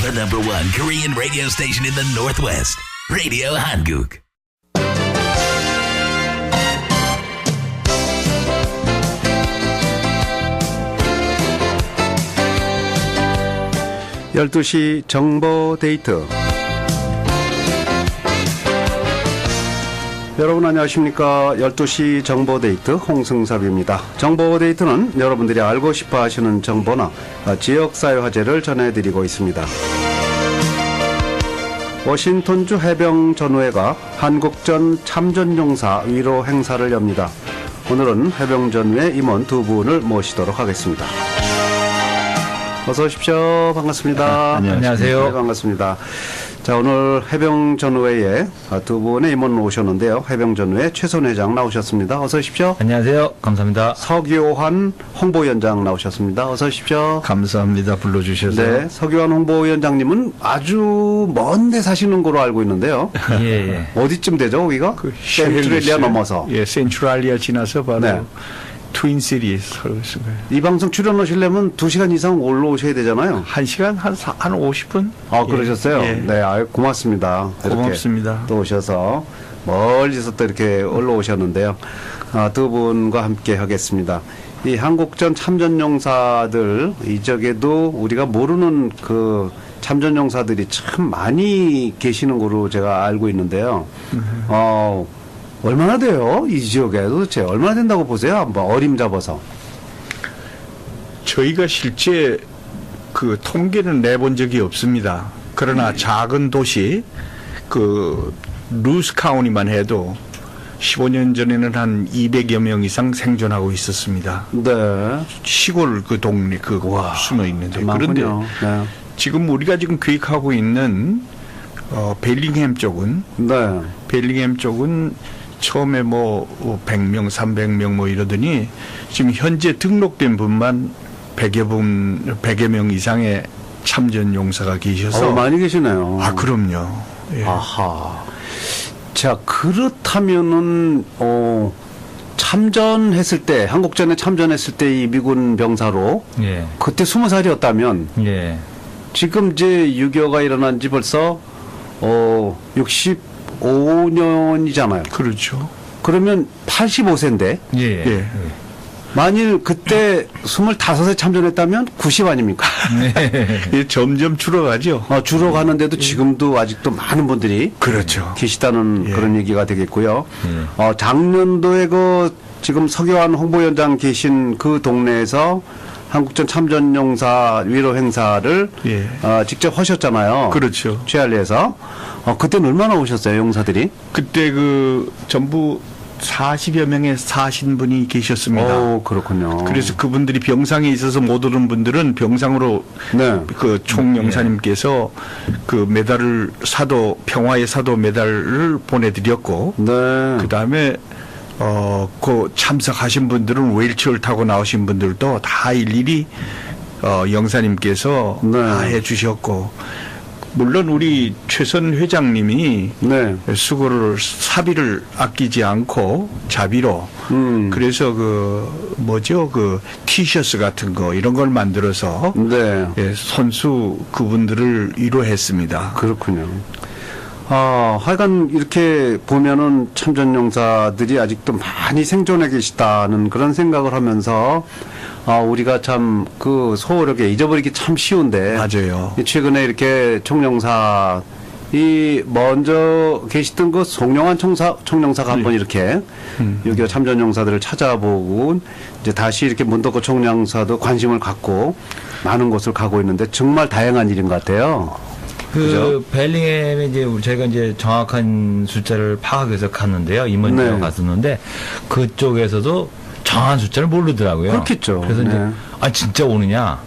The number one Korean radio station in the Northwest. Radio Hanguk. (12시) 정보 데이트. 여러분 안녕하십니까. 12시 정보 데이트 홍승섭입니다. 정보 데이트는 여러분들이 알고 싶어 하시는 정보나 지역사회 화제를 전해드리고 있습니다. 워싱턴주 해병전우회가 한국전 참전용사 위로 행사를 엽니다. 오늘은 해병전우회 임원 두 분을 모시도록 하겠습니다. 어서 오십시오. 반갑습니다. 안녕하세요. 네, 반갑습니다. 자, 오늘 해병전우회에 두 분의 임원 오셨는데요. 해병전우회 최선 회장 나오셨습니다. 어서 오십시오. 안녕하세요. 감사합니다. 서교환 홍보위원장 나오셨습니다. 어서 오십시오. 감사합니다. 불러주셔서. 네, 서교환 홍보위원장님은 아주 먼 데 사시는 거로 알고 있는데요. 예. 어디쯤 되죠, 여기가? 센트럴리아 넘어서. 예, 센트럴리아 지나서 바로 네. 트윈시티에 살고 있습니다. 이 방송 출연하시려면 2시간 이상 올라오셔야 되잖아요. 1시간 한 50분? 아, 그러셨어요? 예. 네, 아유, 고맙습니다. 이렇게 고맙습니다. 또 오셔서 멀리서 또 이렇게 올라오셨는데요. 두 분과 함께 하겠습니다. 이 한국전 참전용사들, 이쪽에도 우리가 모르는 그 참전용사들이 참 많이 계시는 거로 제가 알고 있는데요. 얼마나 돼요? 이 지역에 도대체 얼마나 된다고 보세요? 한번 어림잡아서. 저희가 실제 그 통계는 내본 적이 없습니다. 그러나 작은 도시 그 루스 카운티만 해도 15년 전에는 한 200여 명 이상 생존하고 있었습니다. 네. 시골 그 동네 그 숨어 있는데. 그런데 네. 지금 우리가 지금 계획하고 있는 벨링햄 쪽은 네. 벨링햄 쪽은 처음에 뭐 100명, 300명 뭐 이러더니 지금 현재 등록된 분만 100여 명 이상의 참전 용사가 계셔서 많이 계시네요. 아, 그럼요. 예. 아하. 자, 그렇다면은 참전했을 때, 한국전에 참전했을 때 이 미군 병사로 예. 그때 20살이었다면 예. 지금 이제 6.25가 일어난 지 벌써 65년이잖아요. 그렇죠. 그러면 85세인데 예. 예. 만일 그때 25세 참전했다면 90 아닙니까? 예, 점점 줄어가죠. 줄어가는데도 지금도 아직도 많은 분들이 그렇죠. 계시다는 예. 그런 얘기가 되겠고요. 작년도에 그 지금 서교환 홍보위원장 계신 그 동네에서 한국전 참전용사 위로 행사를 예. 직접 하셨잖아요. 그렇죠. 최알리에서. 그때는 얼마나 오셨어요, 용사들이? 그때 그 전부 40여 명의 사신 분이 계셨습니다. 그렇군요. 그래서 그분들이 병상에 있어서 못 오른 분들은 병상으로 네. 그 총영사님께서 그 메달을 평화의 사도 메달을 보내드렸고, 네. 그 다음에 그 참석하신 분들은 웨일체어를 타고 나오신 분들도 다 일일이 영사님께서 네. 다 해주셨고, 물론 우리 최선 회장님이 네. 사비를 아끼지 않고 자비로 그래서 그 티셔츠 같은 거 이런 걸 만들어서 네. 예, 선수 그분들을 위로했습니다. 그렇군요. 하여간 이렇게 보면은 참전용사들이 아직도 많이 생존해 계시다는 그런 생각을 하면서 우리가 참 그 소홀하게 잊어버리기 참 쉬운데. 맞아요. 최근에 이렇게 총영사 먼저 계시던 그 송영환 총영사가 한번 이렇게 6.25 참전용사들을 찾아보고 이제 다시 이렇게 문덕호 총영사도 관심을 갖고 많은 곳을 가고 있는데 정말 다양한 일인 것 같아요. 그죠? 벨링햄에 이제 저희가 이제 정확한 숫자를 파악해서 갔는데요. 임원회로 네. 갔었는데 그쪽에서도 정확한 숫자를 모르더라고요. 그렇겠죠. 그래서 이제 네. 진짜 오느냐?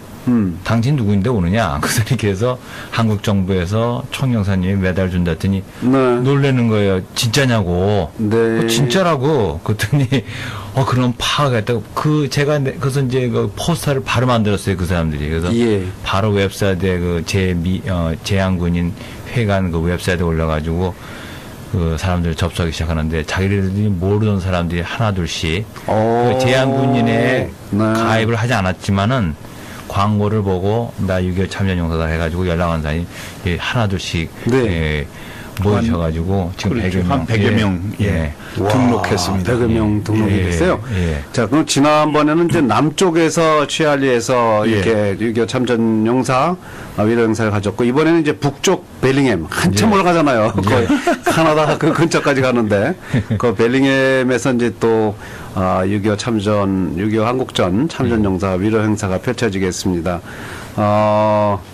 당신 누구인데 오느냐? 그래서 이렇게 해서 한국 정부에서 총영사님이 메달 준다 했더니 네. 놀라는 거예요. 진짜냐고. 네. 진짜라고. 그랬더니 그럼 파악했다고. 제가 그래서 이제 그 포스터를 바로 만들었어요. 그 사람들이. 그래서 예. 바로 웹사이트에 제양군인 회관 그 웹사이트에 올려가지고 그 사람들 접속하기 시작하는데 자기들이 모르던 사람들이 하나 둘씩 그 제한군인에 네. 가입을 하지 않았지만은 광고를 보고 나 6.25 참전용사다 해가지고 연락 온 사람이 하나 둘씩 네. 모이셔가지고 지금 그렇죠. 100여 명, 한 100여 명 등록했습니다. 100여 명 등록이 예, 됐어요. 예. 자, 그럼 지난번에는 이제 남쪽에서 취할리에서 이렇게 6.25 참전용사 위로 행사를 가졌고, 이번에는 이제 북쪽 벨링햄 한참 올라가잖아요. 거의 카나다 그 근처까지 가는데 그 벨링햄에서 이제 또 6.25 참전, 6.25 한국전 참전용사 위로 행사가 펼쳐지겠습니다.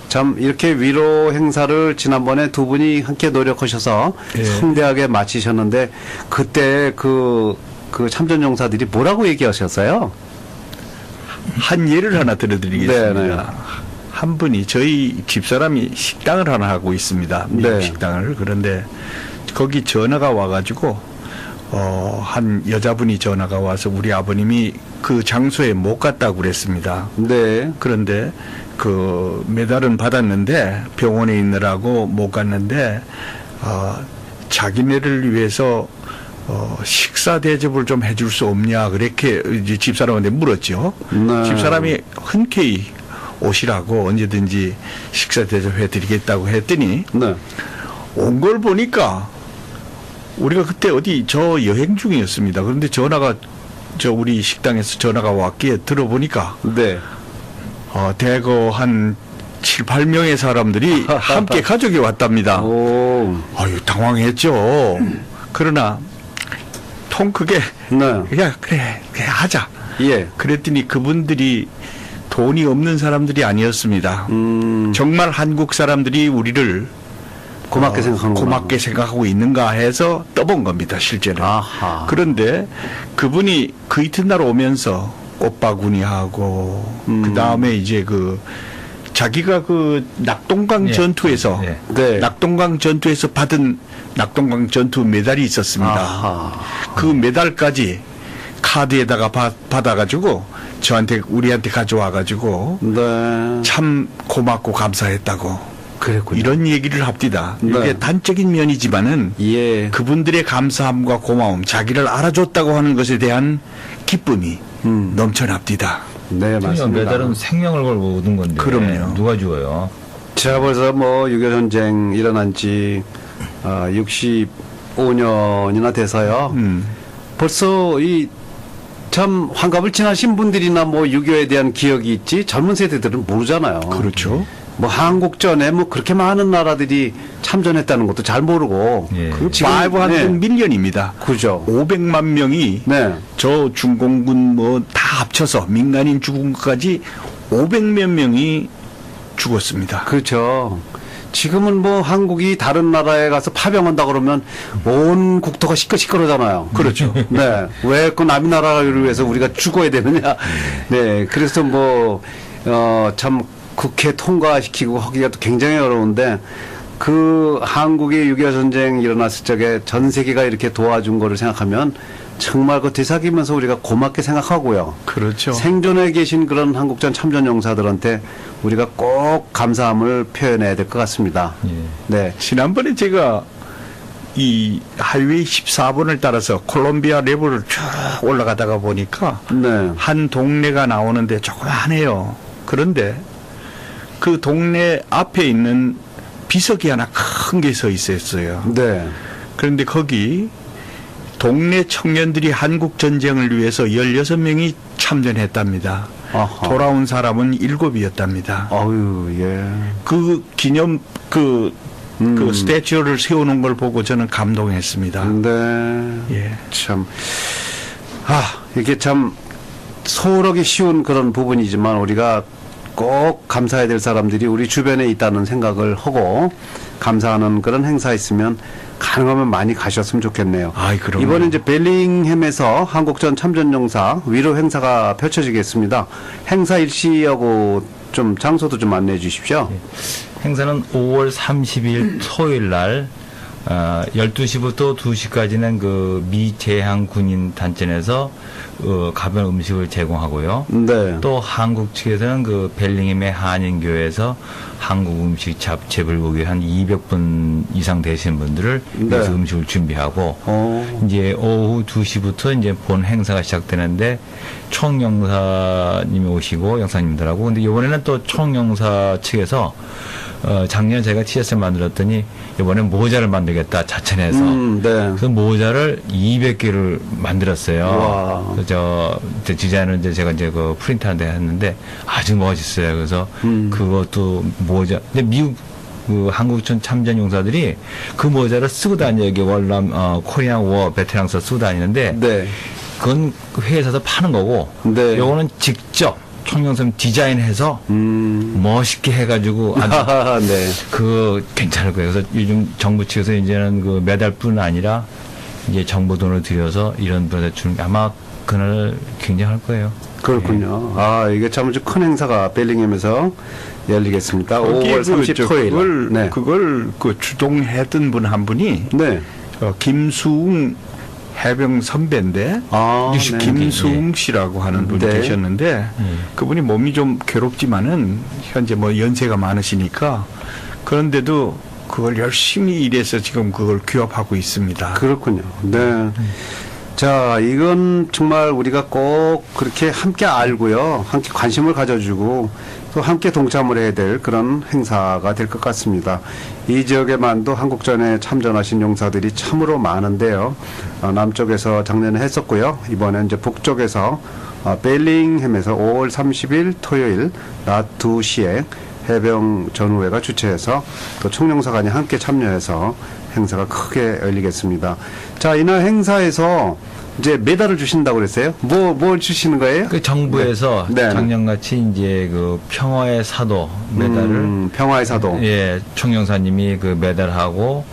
참 이렇게 위로 행사를 지난번에 두 분이 함께 노력하셔서 성대하게 마치셨는데, 그때 그 참전용사들이 뭐라고 얘기하셨어요? 한 예를 하나 들어드리겠습니다. 네, 네. 한 분이 저희 집사람이 식당을 하나 하고 있습니다. 미국 네. 식당을. 그런데 거기 전화가 와가지고 한 여자분이 전화가 와서 우리 아버님이 그 장소에 못 갔다고 그랬습니다. 네. 그런데 그 메달은 받았는데 병원에 있느라고 못 갔는데 자기네를 위해서 식사 대접을 좀 해줄 수 없냐 그렇게 이제 집사람한테 물었죠. 네. 집사람이 흔쾌히 오시라고 언제든지 식사 대접해 드리겠다고 했더니 네. 온 걸 보니까 우리가 그때 어디 저 여행 중이었습니다. 그런데 전화가 우리 식당에서 전화가 왔기에 들어보니까 네. 대거 한 7, 8명의 사람들이 함께 가족이 왔답니다. 오. 아유, 당황했죠. 그러나 통 크게 네. 그래 하자. 예. 그랬더니 그분들이 돈이 없는 사람들이 아니었습니다. 정말 한국 사람들이 우리를 고맙게 생각하는 거구나. 고맙게 생각하고 있는가 해서 떠본 겁니다, 실제는. 아하. 그런데 그분이 그 이튿날 오면서 꽃바구니하고 그 다음에 이제 자기가 낙동강 예. 전투에서 예. 네. 낙동강 전투에서 받은 낙동강 전투 메달이 있었습니다. 아하. 그 메달까지 카드에다가 받아가지고 우리한테 가져와가지고 네. 참 고맙고 감사했다고 그랬군요. 이런 얘기를 합디다. 네. 이게 단적인 면이지만은 예. 그분들의 감사함과 고마움, 자기를 알아줬다고 하는 것에 대한 기쁨이 넘쳐납디다. 네, 맞습니다. 메달은 생명을 걸고 얻은 건데 그럼요. 누가 주어요? 제가 벌써 6.25 전쟁 일어난 지 65년이나 돼서요. 벌써 참 환갑을 지나신 분들이나 6.25에 대한 기억이 있지 젊은 세대들은 모르잖아요. 그렇죠. 한국전에 그렇게 많은 나라들이 참전했다는 것도 잘 모르고. 예. 지금, 500 밀리언입니다. 그죠. 500만 명이 네. 저 중공군 다 합쳐서 민간인 죽은 것까지 500몇 명이 죽었습니다. 그렇죠. 지금은 한국이 다른 나라에 가서 파병한다 그러면 온 국토가 시끌시끌하잖아요. 그렇죠. 네. 왜 그 남의 나라를 위해서 우리가 죽어야 되느냐. 네. 그래서 참 국회 통과시키고 하기가 또 굉장히 어려운데, 그 한국의 6.25 전쟁 일어났을 적에 전 세계가 이렇게 도와준 거를 생각하면 정말 되새기면서 우리가 고맙게 생각하고요. 그렇죠. 생존해 계신 그런 한국전 참전용사들한테 우리가 꼭 감사함을 표현해야 될 것 같습니다. 예. 네. 지난번에 제가 이 하이웨이 14번을 따라서 콜롬비아 레벨을 쭉 올라가다가 보니까 네. 한 동네가 나오는데 조그만해요. 그런데 그 동네 앞에 있는 비석이 하나 큰 게 서 있었어요. 네. 그런데 거기 동네 청년들이 한국 전쟁을 위해서 16명이 참전했답니다. 아하. 돌아온 사람은 7이었답니다. 아유, 예. 그 기념 그 스태츄를 세우는 걸 보고 저는 감동했습니다. 네. 예. 참. 이게 참 소홀하기 쉬운 그런 부분이지만 우리가 꼭 감사해야 될 사람들이 우리 주변에 있다는 생각을 하고 감사하는 그런 행사 있으면 가능하면 많이 가셨으면 좋겠네요. 아이, 그럼요. 이번에 이제 벨링햄에서 한국전 참전용사 위로 행사가 펼쳐지겠습니다. 행사 일시하고 좀 장소도 좀 안내해 주십시오. 행사는 5월 30일 토요일 날 12시부터 2시까지는 그 미제한 군인 단전에서 가변 음식을 제공하고요. 네. 또 한국 측에서는 그 벨링햄의 한인교회에서 한국 음식 잡채 불고기 한 200분 이상 되시는 분들을 네. 위해서 음식을 준비하고 이제 오후 2시부터 이제 본 행사가 시작되는데 총영사님이 오시고 영사님들하고 근데 이번에는 또 총영사 측에서 작년 제가 티셔츠를 만들었더니 이번에 모자를 만들겠다 자천해서 네. 그 모자를 200개를 만들었어요. 와. 그래서 디자인은 이제 제가 이제 그 프린트하는데 했는데 아주 멋있어요. 그래서 그것도 모자. 근데 미국 그 한국전 참전 용사들이 그 모자를 쓰고 다녀요. 여기 월남 코리안 워 베테랑서 쓰고 다니는데 네. 그건 회사에서 파는 거고 네. 요거는 직접 총영선 디자인해서 멋있게 해가지고 아주 네. 그 괜찮을 거예요. 그래서 요즘 정부 측에서 이제는 그 매달뿐 아니라 이제 정부 돈을 들여서 이런 분에 주는 게 아마 그날 굉장할 거예요. 그렇군요. 아, 이게 참 아주 큰 행사가 벨링햄에서 열리겠습니다. 5월 30일 토요일. 그걸 그 주동했던 분 한 분이 네. 김수웅 해병 선배인데 아, 네. 김수웅 씨라고 하는 분이 네. 계셨는데 그분이 몸이 좀 괴롭지만은 현재 뭐 연세가 많으시니까 그런데도 그걸 열심히 일해서 지금 그걸 규합하고 있습니다. 그렇군요. 네. 자, 이건 정말 우리가 꼭 그렇게 함께 알고요. 함께 관심을 가져주고 또 함께 동참을 해야 될 그런 행사가 될 것 같습니다. 이 지역에만도 한국전에 참전하신 용사들이 참으로 많은데요. 남쪽에서 작년에 했었고요. 이번엔 이제 북쪽에서 벨링햄에서 5월 30일 토요일 낮 2시에 해병 전우회가 주최해서 또 총영사관이 함께 참여해서 행사가 크게 열리겠습니다. 자, 이날 행사에서 이제 메달을 주신다고 그랬어요? 뭘 주시는 거예요? 그 정부에서 네. 작년같이 이제 그 평화의 사도 메달을 평화의 사도. 예, 총영사님이 그 메달하고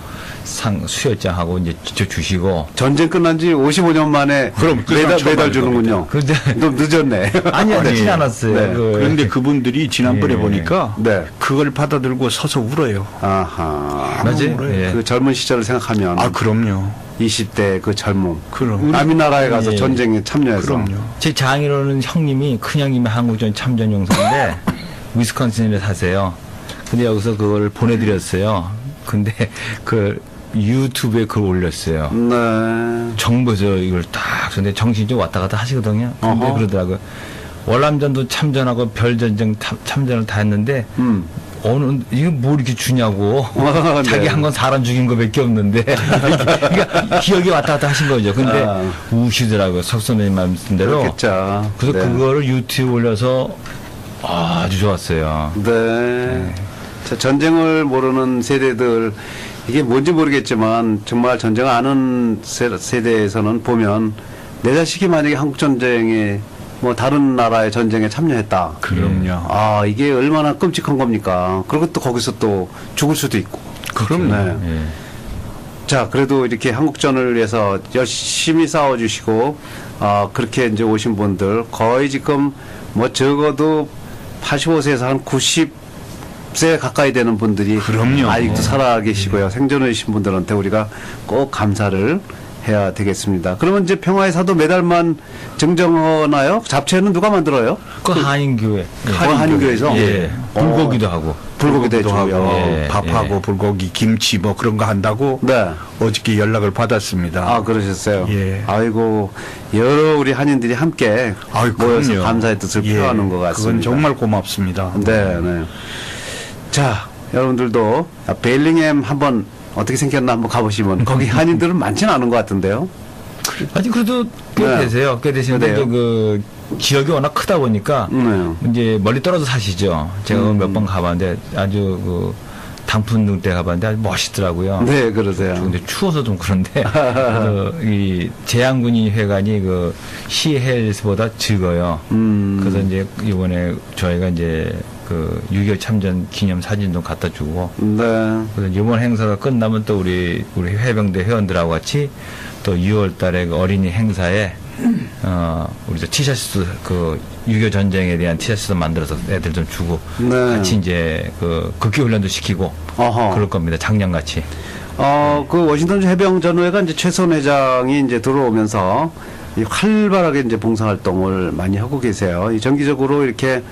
수여장하고 이제 직접 주시고 전쟁 끝난 지 55년 만에 그럼 메달 주는군요. 근데 좀 늦었네. 아니요, 늦지 않았어요. 네. 그런데 그분들이 지난번에 예. 보니까 네. 그걸 받아들고 서서 울어요. 아하. 맞지? 예. 그 젊은 시절을 생각하면 아, 그럼요. 20대 그 젊음. 그럼. 남의 나라에 가서 예. 전쟁에 참여해서. 그럼요. 제 장인어른 형님이 큰 형님이 한국전 참전 용사인데 위스콘신에 사세요. 근데 여기서 그걸 보내드렸어요. 근데 그 유튜브에 그걸 올렸어요. 네. 정부에서 이걸 딱 근데 정신이 좀 왔다 갔다 하시거든요. 근데 어허. 그러더라고요. 월남전도 참전하고 별전쟁 참전을 다 했는데 이게 뭐 이렇게 주냐고. 네. 자기 한 건 사람 죽인 거밖에 없는데. 그러니까 기억이 왔다 갔다 하신 거죠. 근데 우시더라고요. 석 선배님 말씀대로. 그렇겠죠. 그래서 네. 그거를 유튜브 올려서 아주 좋았어요. 네. 자, 전쟁을 모르는 세대들 이게 뭔지 모르겠지만 정말 전쟁을 아는 세대에서는 보면 내 자식이 만약에 한국 전쟁에 뭐 다른 나라의 전쟁에 참여했다. 그럼요. 아, 이게 얼마나 끔찍한 겁니까? 그리고 또 거기서 또 죽을 수도 있고. 그럼요. 네. 예. 자, 그래도 이렇게 한국전을 위해서 열심히 싸워주시고, 그렇게 이제 오신 분들, 거의 지금 뭐 적어도 85세에서 한 90세 가까이 되는 분들이 그럼요. 아직도 살아 계시고요. 생존해 계신 분들한테 우리가 꼭 감사를 해야 되겠습니다. 그러면 이제 평화의 사도 메달만 증정하나요? 잡채는 누가 만들어요? 그 한인교회. 한인교회에서? 예. 불고기도 하고. 불고기도 해주고요. 예. 밥하고 불고기, 김치 뭐 그런 거 한다고 네. 어저께 연락을 받았습니다. 아, 그러셨어요? 예. 아이고, 여러 우리 한인들이 함께 아유, 모여서 그럼요. 감사의 뜻을 예, 표하는 것 같습니다. 그건 정말 고맙습니다. 네, 네. 자, 여러분들도 벨링햄 한번 어떻게 생겼나 한번 가보시면 거기 한인들은 많지는 않은 것 같은데요. 아직 그래도 꽤 네. 되세요. 꽤 되시는데 그래요? 이제 그 지역이 워낙 크다 보니까 네. 이제 멀리 떨어져 사시죠. 제가 몇 번 가봤는데 아주 그 당풍 때 가봤는데 아주 멋있더라고요. 네, 그러세요. 근데 추워서 좀 그런데 이 제한군인 회관이 그 시헬스보다 적어요. 그래서 이제 이번에 저희가 이제 그 6.25 참전 기념 사진도 갖다 주고 네. 그래서 이번 행사가 끝나면 또 우리 해병대 회원들하고 같이 또 6월 달에 그 어린이 행사에 우리 저 티셔츠 그 6.25 전쟁에 대한 티셔츠도 만들어서 애들 좀 주고 네. 같이 이제 그 극기 훈련도 시키고 어허. 그럴 겁니다. 작년 같이. 그 워싱턴 해병 전후회가 이제 최선 회장이 이제 들어오면서 이 활발하게 이제 봉사활동을 많이 하고 계세요. 이 정기적으로 이렇게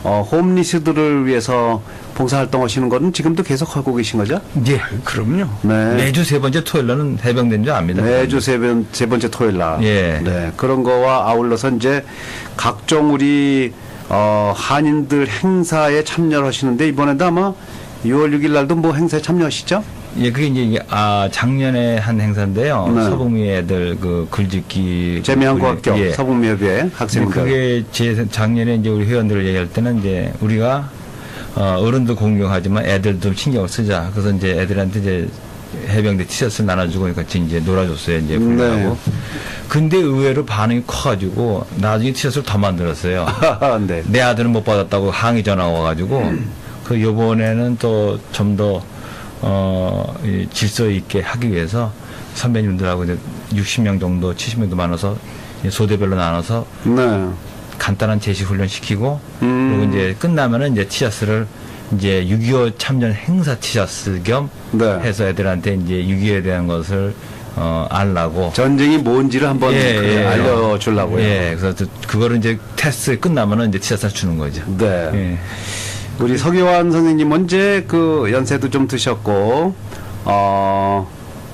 홈리스들을 위해서 봉사활동하시는 거는 지금도 계속 하고 계신 거죠? 예. 그럼요. 네. 매주 세 번째 토요일은 해병대인 줄 압니다. 매주 세 번째 토요일 날. 예. 네. 그런 거와 아울러서 이제 각종 우리 한인들 행사에 참여를 하시는데 이번에도 아마 6월 6일 날도 뭐 행사에 참여하시죠? 예, 그게 이제 작년에 한 행사인데요. 네. 서북미 애들 그 글짓기 재미한국학교 예. 서북미협의 학생들. 그게 제 작년에 이제 우리 회원들을 얘기할 때는 이제 우리가 어른도 공경하지만 애들도 좀 신경을 쓰자. 그래서 이제 애들한테 이제 해병대 티셔츠를 나눠주고 같이 이제 놀아줬어요. 이제 훈련하고. 근데 의외로 반응이 커가지고 나중에 티셔츠를 더 만들었어요. 네. 내 아들은 못 받았다고 항의 전화가 와가지고 그 요번에는 또 좀 더 이 질서 있게 하기 위해서 선배님들하고 이제 60명 정도, 70명도 많아서 소대별로 나눠서 네. 간단한 제시 훈련 시키고 그리고 이제 끝나면은 이제 티셔츠를 이제 6.25 참전 행사 티셔츠 겸 네. 해서 애들한테 이제 6.25에 대한 것을 알라고. 전쟁이 뭔지를 한번 알려주려고요. 예, 그래서 그거를 이제 테스트 끝나면은 이제 티셔츠 주는 거죠. 네. 예. 우리 서기환 선생님은 이제 그 연세도 좀 드셨고,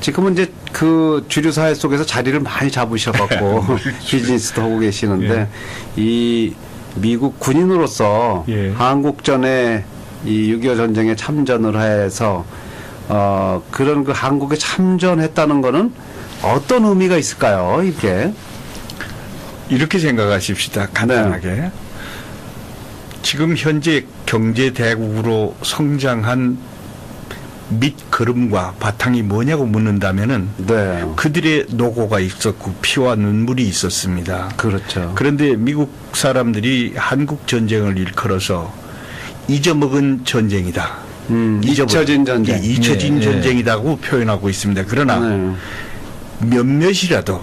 지금은 이제 그 주류 사회 속에서 자리를 많이 잡으셔갖고 비즈니스도 하고 계시는데 이 미국 군인으로서 예. 한국전에 이 6.25 전쟁에 참전을 해서 그런 그 한국에 참전했다는 거는 어떤 의미가 있을까요? 이렇게 생각하십시다. 간단하게. 지금 현재 경제 대국으로 성장한 밑거름과 바탕이 뭐냐고 묻는다면은 네. 그들의 노고가 있었고 피와 눈물이 있었습니다. 그렇죠. 그런데 미국 사람들이 한국 전쟁을 일컬어서 잊어먹은 전쟁이다. 잊혀진 전쟁. 예, 잊혀진 예, 예. 전쟁이라고 표현하고 있습니다. 그러나 네. 몇몇이라도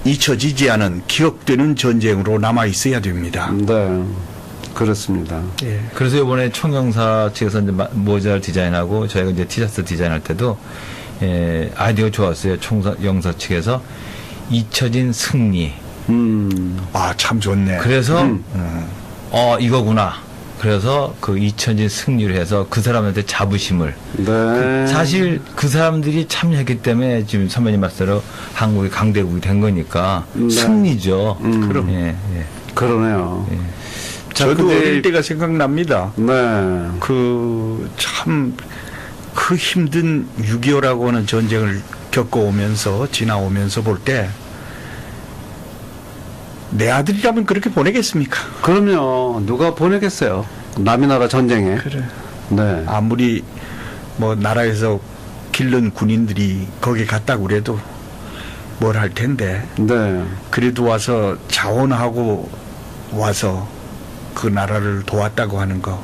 잊혀지지 않은 기억되는 전쟁으로 남아 있어야 됩니다. 네. 그렇습니다. 예. 그래서 이번에 총영사 측에서 이제 모자를 디자인하고 저희가 이제 티셔츠 디자인할 때도 아이디어가 좋았어요. 총영사 측에서 잊혀진 승리. 아, 참 좋네. 그래서 이거구나. 그래서 그 잊혀진 승리를 해서 그 사람한테 자부심을. 네. 사실 그 사람들이 참여했기 때문에 지금 선배님 말씀대로 한국이 강대국이 된 거니까 네. 승리죠. 그럼. 예, 예. 그러네요. 예. 저도 근데- 어릴 때가 생각납니다. 네. 그 힘든 6.25라고 하는 전쟁을 겪어오면서 지나오면서 볼 때 내 아들이라면 그렇게 보내겠습니까? 그럼요. 누가 보내겠어요. 남의 나라 전쟁에. 그래. 네. 아무리 뭐 나라에서 길른 군인들이 거기 갔다고 그래도 뭘 할 텐데 네. 그래도 와서 자원하고 와서 그 나라를 도왔다고 하는 거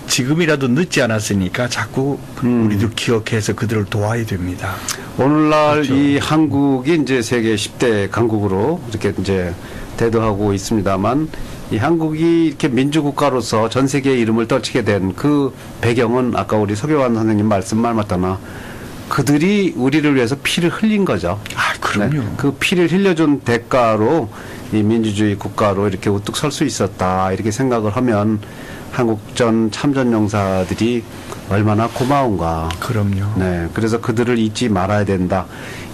지금이라도 늦지 않았으니까 자꾸 우리도 기억해서 그들을 도와야 됩니다. 오늘날 그렇죠. 이 한국이 이제 세계 10대 강국으로 이렇게 이제 대도하고 있습니다만 이 한국이 이렇게 민주국가로서 전 세계의 이름을 떨치게 된 그 배경은 아까 우리 서교환 선생님 말씀만 맞다나 그들이 우리를 위해서 피를 흘린 거죠. 아, 그럼요. 네. 그 피를 흘려준 대가로 이 민주주의 국가로 이렇게 우뚝 설 수 있었다 이렇게 생각을 하면 한국전 참전용사들이 얼마나 고마운가. 그럼요. 네, 그래서 그들을 잊지 말아야 된다.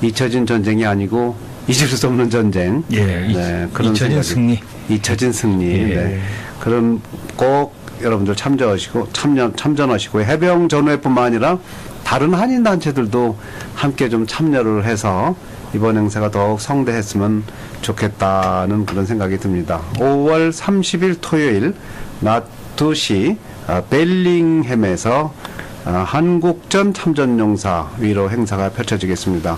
잊혀진 전쟁이 아니고 잊을 수 없는 전쟁. 예, 네, 그런 잊혀진 생각이- 승리. 잊혀진 승리. 예. 네. 그런 꼭 여러분들 참전하시고 해병 전후회뿐만 아니라 다른 한인 단체들도 함께 좀 참여를 해서 이번 행사가 더욱 성대했으면 좋겠다는 그런 생각이 듭니다. 5월 30일 토요일 낮 2시 벨링햄에서 한국전 참전용사 위로 행사가 펼쳐지겠습니다.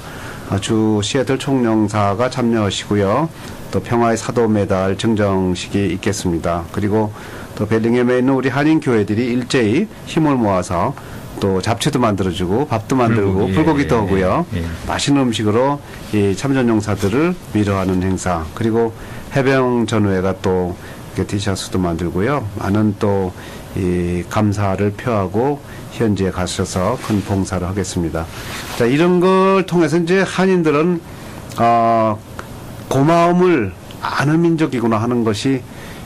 주 시애틀 총영사가 참여하시고요. 또 평화의 사도 메달 증정식이 있겠습니다. 그리고 또 벨링햄에 있는 우리 한인 교회들이 일제히 힘을 모아서 또 잡채도 만들어주고 밥도 만들고 불고기, 불고기도 예, 하고요. 예. 맛있는 음식으로 이 참전용사들을 위로하는 행사, 그리고 해병 전우회가 또 이렇게 티셔츠도 만들고요. 많은 또 이 감사를 표하고 현지에 가셔서 큰 봉사를 하겠습니다. 자, 이런 걸 통해서 이제 한인들은 고마움을 아는 민족이구나 하는 것이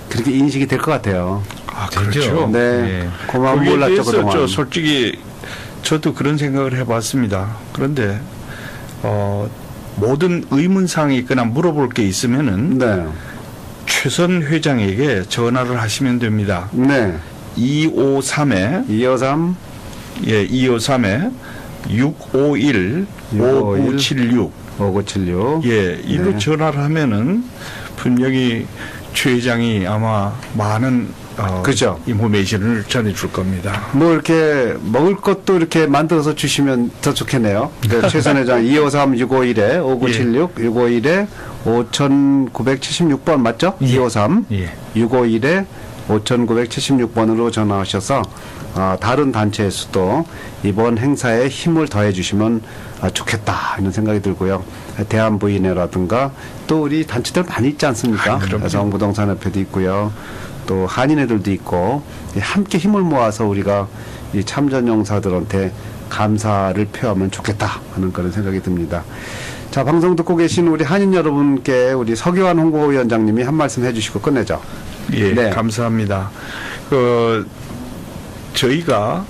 그렇게 인식이 될 것 같아요. 아, 되죠. 그렇죠. 네, 예. 고마움 거기에 몰랐죠 대해서 그동안. 솔직히 저도 그런 생각을 해봤습니다. 그런데 모든 의문사항이 있거나 물어볼 게 있으면은 네, 최선 회장에게 전화를 하시면 됩니다. 네. 253에 253 예, 253에 651 5976 5976. 예, 이로 네. 전화를 하면은 분명히 최 회장이 아마 많은 그죠. 인포메이션을 전해줄 겁니다. 뭐 이렇게 먹을 것도 이렇게 만들어서 주시면 더 좋겠네요. 그러니까 최선 회장 253 651에 5976 651에 5976번 맞죠? 예. 253 예. 651에 5976번으로 전화하셔서 다른 단체에서도 이번 행사에 힘을 더해 주시면 좋겠다 이런 생각이 들고요. 대한부인회라든가 또 우리 단체들 많이 있지 않습니까? 그럼요. 여성부동산협회도 있고요. 또 한인회들도 있고 함께 힘을 모아서 우리가 이 참전용사들한테 감사를 표하면 좋겠다 하는 그런 생각이 듭니다. 자, 방송 듣고 계신 우리 한인 여러분께 우리 서기환 홍보위원장님이 한 말씀 해주시고 끝내죠. 예, 네. 감사합니다. 저희가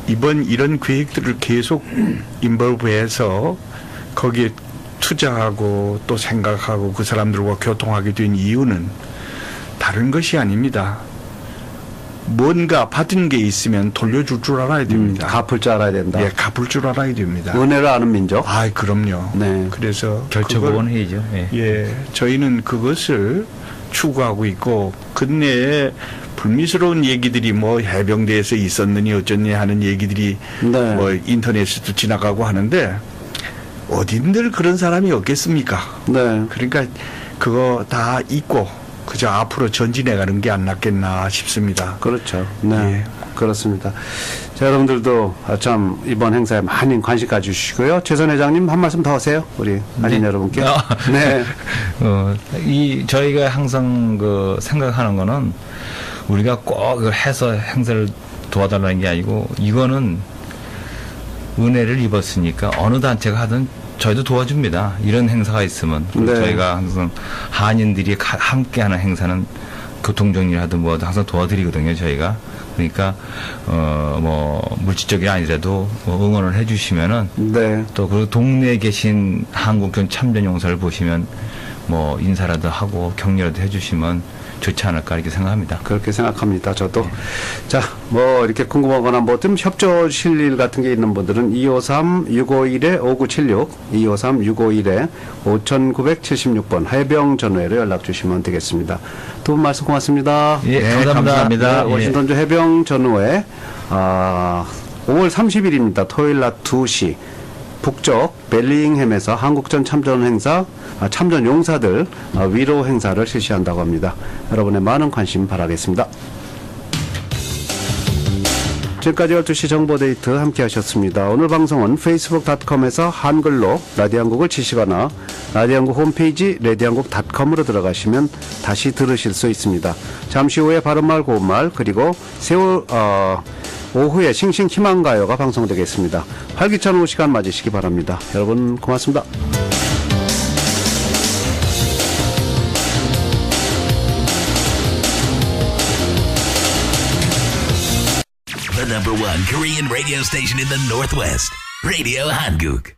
이번 이런 계획들을 계속 인볼브해서 거기에 투자하고 또 생각하고 그 사람들과 교통하게 된 이유는 다른 것이 아닙니다. 뭔가 받은 게 있으면 돌려줄 줄 알아야 됩니다. 갚을 줄 알아야 된다. 예, 갚을 줄 알아야 됩니다. 은혜를 아는 민족. 아, 그럼요. 네. 그래서 결정은 회의죠. 예. 예, 저희는 그것을 추구하고 있고 근내에 불미스러운 얘기들이 뭐 해병대에서 있었느니 어쩌니 하는 얘기들이 네. 뭐 인터넷에도 지나가고 하는데 어딘들 그런 사람이 없겠습니까? 네. 그러니까 그거 다 잊고 그저 앞으로 전진해 가는 게 안 낫겠나 싶습니다. 그렇죠. 네. 예. 그렇습니다. 자, 여러분들도 참 이번 행사에 많은 관심 가주시고요. 최선 회장님 한 말씀 더 하세요. 우리 한인 여러분께. 네. 저희가 항상 생각하는 거는 우리가 꼭 해서 행사를 도와달라는 게 아니고 이거는 은혜를 입었으니까 어느 단체가 하든 저희도 도와줍니다. 이런 행사가 있으면. 네. 저희가 항상 한인들이 함께하는 행사는 교통정리를 하든 뭐든 항상 도와드리거든요. 저희가. 그러니까 물질적이 아니라도 응원을 해주시면은 네. 또 그 동네에 계신 한국전 참전용사를 보시면 인사라도 하고 격려라도 해주시면 좋지 않을까 이렇게 생각합니다. 그렇게 생각합니다. 저도. 자, 이렇게 궁금하거나 좀 협조하실 일 같은 게 있는 분들은 253-651-5976, 253-651-5976번 해병전우회로 연락 주시면 되겠습니다. 두 분 말씀 고맙습니다. 예, 네, 감사합니다. 감사합니다. 네, 워싱턴주 해병전우회 5월 30일입니다. 토요일 낮 2시 북쪽 벨링햄에서 한국전 참전 행사 참전 용사들 위로 행사를 실시한다고 합니다. 여러분의 많은 관심 바라겠습니다. 지금까지 12시 정보데이트 함께 하셨습니다. 오늘 방송은 facebook.com에서 한글로 라디오 한국을 치시거나 라디오 한국 홈페이지 radio한국.com으로 들어가시면 다시 들으실 수 있습니다. 잠시 후에 바른말 고운말 그리고 오후에 싱싱 희망가요가 방송되겠습니다. 활기찬 오후 시간 맞으시기 바랍니다. 여러분 고맙습니다. The #1 Korean radio station in the Northwest, Radio Hanguk.